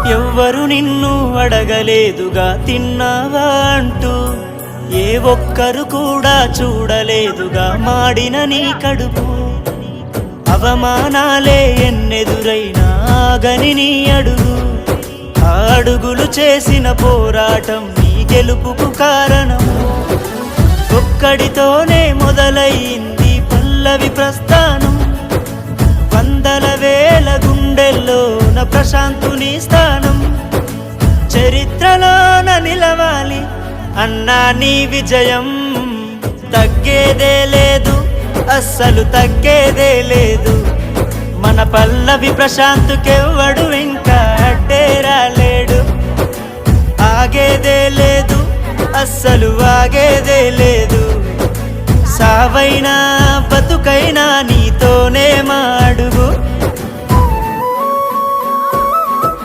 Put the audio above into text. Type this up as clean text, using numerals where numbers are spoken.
ఎవ్వరు నిన్ను అడగలేదుగా తిన్నావా అంటూ, ఏ ఒక్కరు కూడా చూడలేదుగా మాడిన నీ కడుపు. అవమానాలే ఎన్నెదురైనా ఆగని నీ అడుగు, ఆ అడుగులు చేసిన పోరాటం నీ గెలుపుకు కారణం. ఒక్కడితోనే మొదలయ్యింది పల్లవి ప్రస్థానం, వందల వేల గుండెల్లోన ప్రశాంతుని స్థానం. చరిత్రలోన నిలవాలి అన్నా నీ విజయం, తగ్గేదే లేదు అస్సలు తగ్గేదే లేదు. మన పల్లవి ప్రశాంతుకెవ్వడు ఇంకా అడ్డే రాలేడు. ఆగేదే లేదు అస్సలు ఆగేదే లేదు. సావైనా బతుకైనా